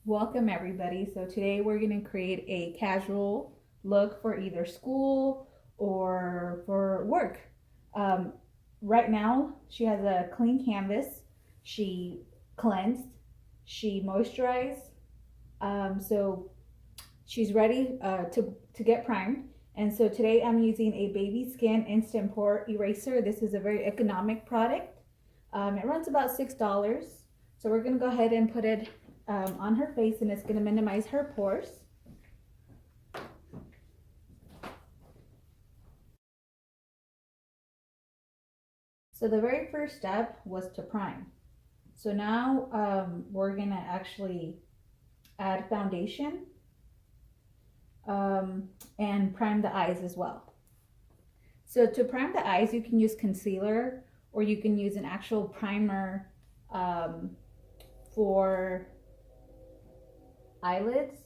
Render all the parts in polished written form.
Welcome everybody. So today we're going to create a casual look for either school or for work. Um, right now she has a clean canvas. She cleansed, she moisturized. So she's ready to get primed. And so today I'm using a baby skin instant pore eraser. This is a very economic product. It runs about $6. So we're going to go ahead and put it on her face, and it's going to minimize her pores. So the very first step was to prime. So now we're going to actually add foundation and prime the eyes as well. So to prime the eyes, you can use concealer or you can use an actual primer um, for eyelids.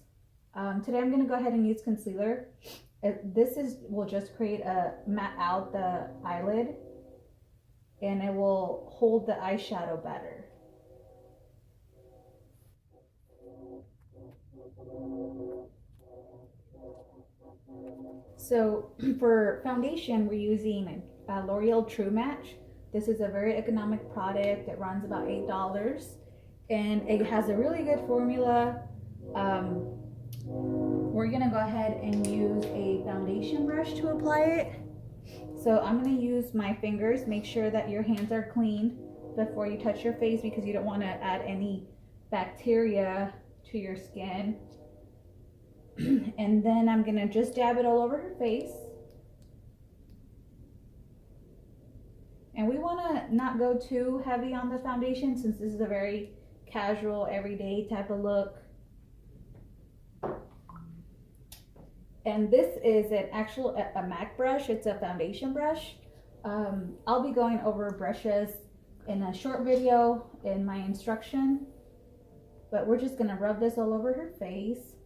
Today I'm going to go ahead and use concealer. Will just create a matte out the eyelid, and it will hold the eyeshadow better. So for foundation, we're using L'Oreal True Match. This is a very economic product. It runs about $8, and it has a really good formula. Um, we're gonna go ahead and use a foundation brush to apply it. So I'm gonna use my fingers. Make sure that your hands are clean before you touch your face because you don't want to add any bacteria to your skin. And then I'm gonna just dab it all over her face. And we wanna not go too heavy on the foundation since this is a very casual, everyday type of look. And this is a MAC brush. It's a foundation brush. I'll be going over brushes in a short video in my instruction, but we're just gonna rub this all over her face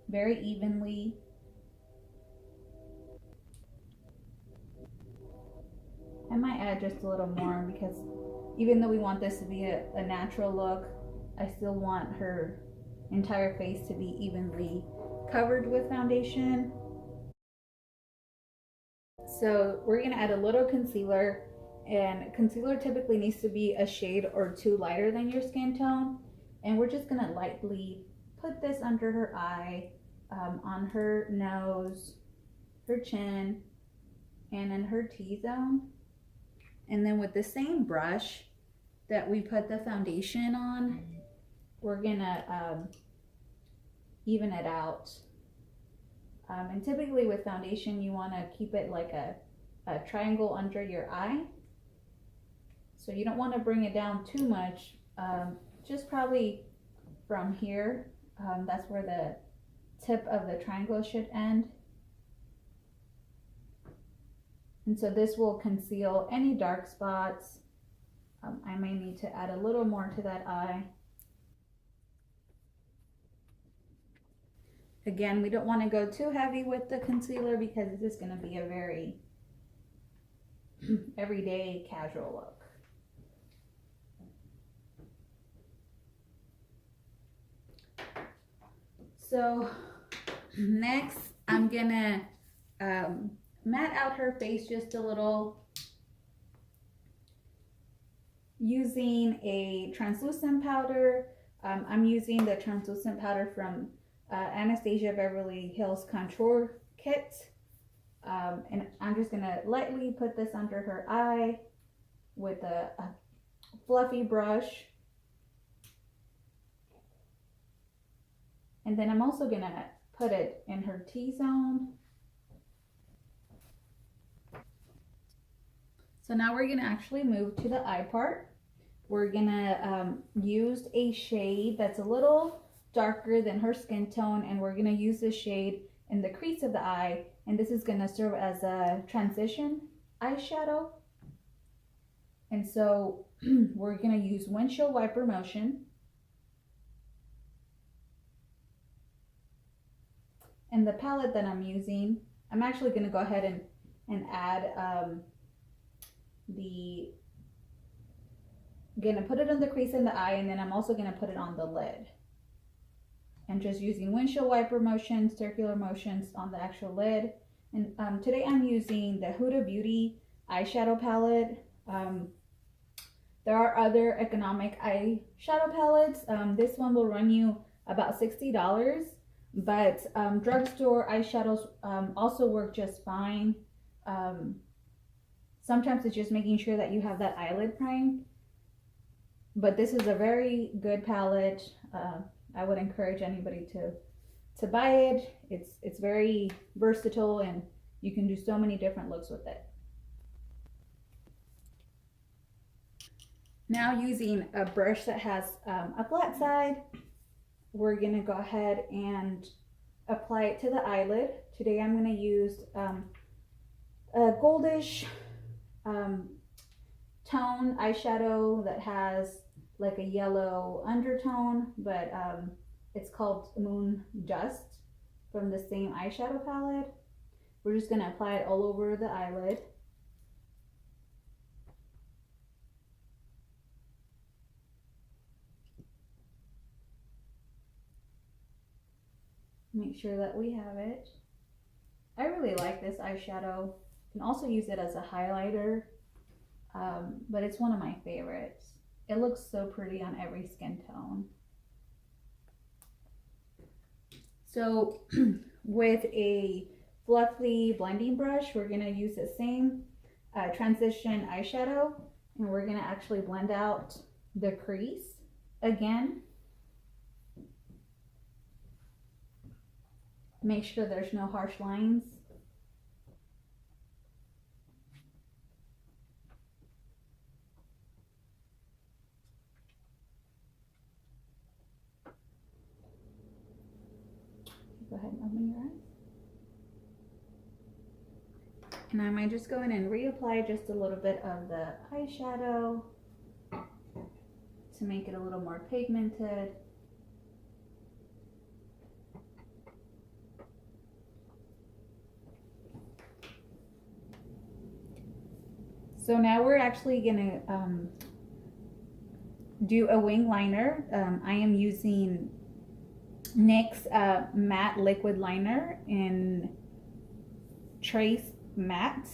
very evenly. I might add just a little more because even though we want this to be a natural look, I still want her entire face to be evenly covered with foundation. So we're gonna add a little concealer, and concealer typically needs to be a shade or two lighter than your skin tone. And we're just gonna lightly put this under her eye, on her nose, her chin, and in her T-zone. And then with the same brush that we put the foundation on, we're gonna even it out. And typically with foundation, you wanna keep it like a triangle under your eye. So you don't wanna bring it down too much, just probably from here. That's where the tip of the triangle should end. And so this will conceal any dark spots. I may need to add a little more to that eye. Again, we don't want to go too heavy with the concealer because this is going to be a very everyday casual look. So next I'm gonna matte out her face just a little using a translucent powder. I'm using the translucent powder from Anastasia Beverly Hills Contour Kit. And I'm just gonna lightly put this under her eye with a fluffy brush. And then I'm also gonna put it in her T-zone. So now we're gonna actually move to the eye part. We're gonna use a shade that's a little darker than her skin tone, and we're gonna use this shade in the crease of the eye, and this is gonna serve as a transition eyeshadow. And so we're gonna use windshield wiper motion. And the palette that I'm using, I'm actually gonna go ahead and add gonna put it on the crease in the eye, and then I'm also gonna put it on the lid. and just using windshield wiper motions, circular motions on the actual lid. And today I'm using the Huda Beauty eyeshadow palette. There are other economic eyeshadow palettes. This one will run you about $60, but drugstore eyeshadows also work just fine. Sometimes it's just making sure that you have that eyelid primed, but this is a very good palette. I would encourage anybody to buy it. It's very versatile and you can do so many different looks with it. Now, using a brush that has a flat side, we're gonna go ahead and apply it to the eyelid. Today I'm gonna use a goldish tone eyeshadow that has like a yellow undertone, but it's called Moon Dust from the same eyeshadow palette. We're just going to apply it all over the eyelid. Make sure that we have it. I really like this eyeshadow. You can also use it as a highlighter, but it's one of my favorites. It looks so pretty on every skin tone. So with a fluffy blending brush, we're going to use the same transition eyeshadow, and we're going to actually blend out the crease again. Make sure there's no harsh lines. Go ahead and open your eyes. And I might just go in and reapply just a little bit of the eyeshadow to make it a little more pigmented. So now we're actually gonna do a wing liner. I am using NYX matte liquid liner in Trace Matte.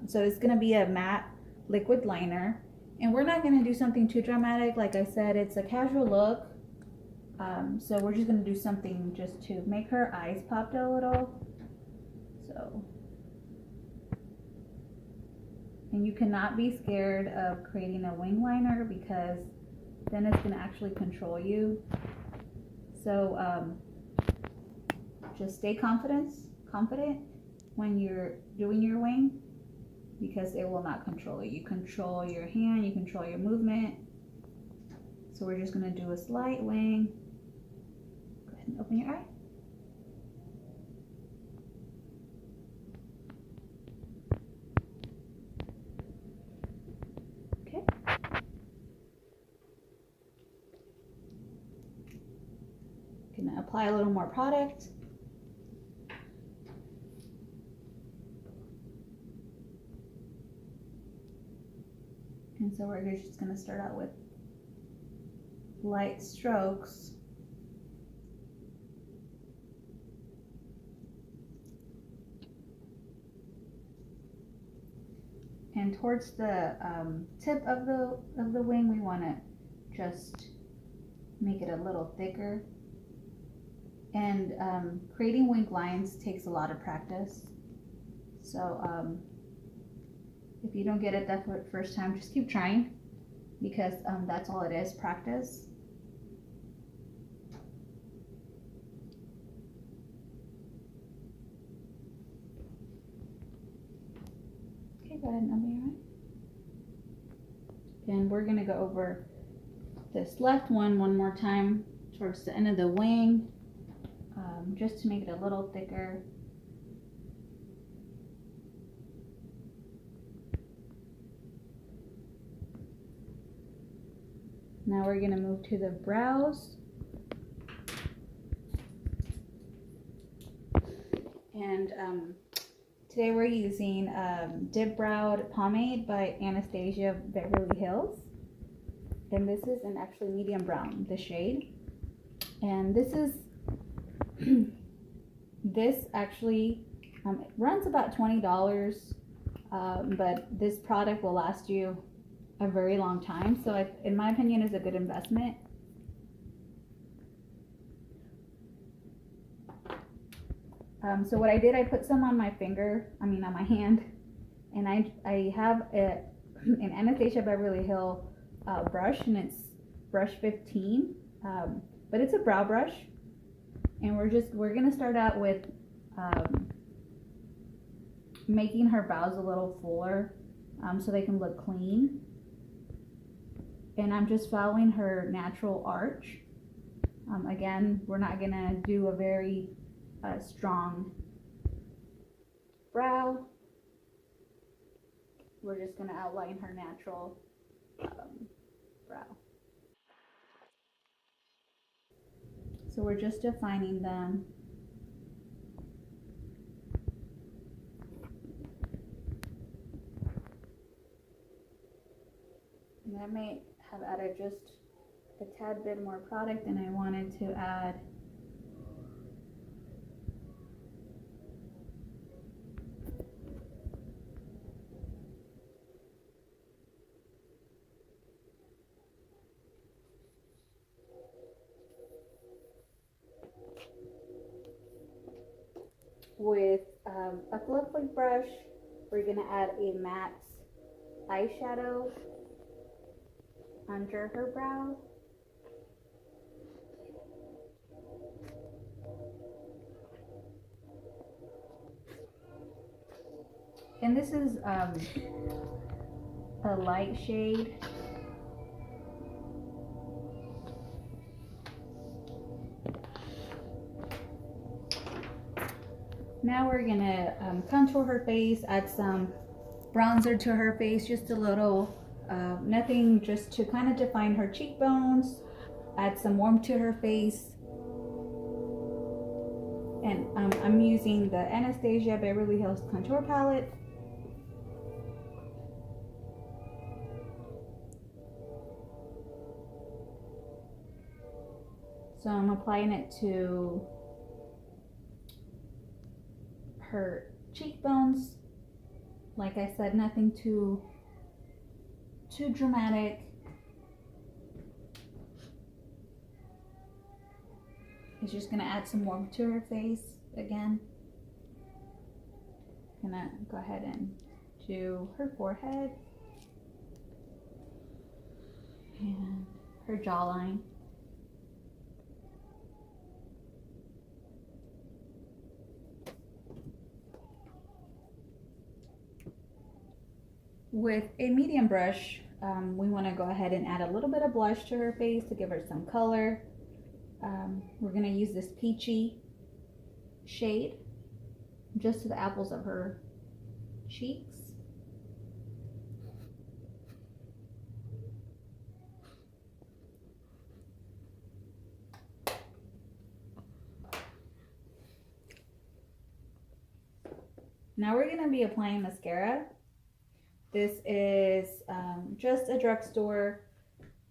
So it's gonna be a matte liquid liner, and we're not gonna do something too dramatic. Like I said, it's a casual look. So we're just gonna do something just to make her eyes pop a little. So, and you cannot be scared of creating a wing liner because then it's gonna actually control you. So just stay confident when you're doing your wing, because it will not control you. You control your hand, you control your movement. So we're just gonna do a slight wing. Go ahead and open your eye. Okay. Gonna apply a little more product. And so we're just going to start out with light strokes. And towards the tip of the wing, we want to just make it a little thicker. And creating wing lines takes a lot of practice. So if you don't get it that first time, just keep trying, because that's all it is, practice. Okay, go ahead and open your eye. And we're gonna go over this left one more time towards the end of the wing, just to make it a little thicker. Now we're gonna move to the brows. And today we're using Dip Browed Pomade by Anastasia Beverly Hills. And this is an actually medium brown, the shade. And this is This actually it runs about $20, but this product will last you a very long time. So in my opinion, is a good investment. So what I did, I put some on my finger, on my hand, and I have an Anastasia Beverly Hill brush, and it's brush 15, but it's a brow brush, and we're gonna start out with making her brows a little fuller, so they can look clean. And I'm just following her natural arch. Again, we're not gonna do a very strong brow. We're just gonna outline her natural brow. So we're just defining them. And I may have added just a tad bit more product than I wanted to add. With a fluffy brush, we're going to add a matte eyeshadow under her brow. And this is a light shade. Now we're gonna contour her face, add some bronzer to her face, just a little, nothing, just to kind of define her cheekbones, add some warmth to her face. And I'm using the Anastasia Beverly Hills Contour Palette. So I'm applying it to her cheekbones. Like I said, nothing too dramatic. It's just gonna add some warmth to her face again. Gonna go ahead and do her forehead and her jawline. With a medium brush, we want to go ahead and add a little bit of blush to her face to give her some color. We're going to use this peachy shade just to the apples of her cheeks. Now we're going to be applying mascara. This is just a drugstore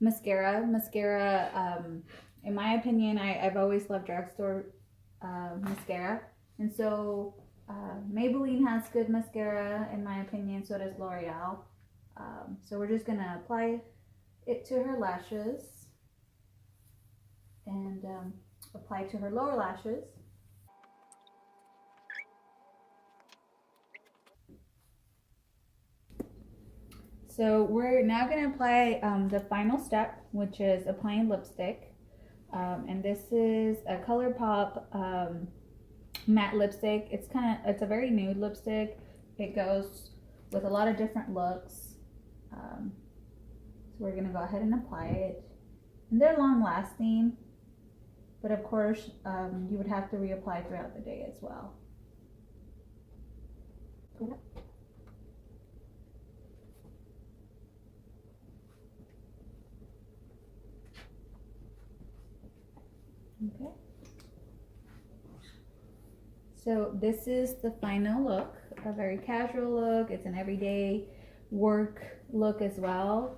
mascara. In my opinion, I've always loved drugstore mascara. And so Maybelline has good mascara, in my opinion, so does L'Oreal. So we're just going to apply it to her lashes and apply to her lower lashes. So we're now going to apply the final step, which is applying lipstick. And this is a ColourPop matte lipstick. It's a very nude lipstick. It goes with a lot of different looks. So we're going to go ahead and apply it. And they're long lasting, but of course you would have to reapply throughout the day as well. Okay. So this is the final look, a very casual look. It's an everyday work look as well.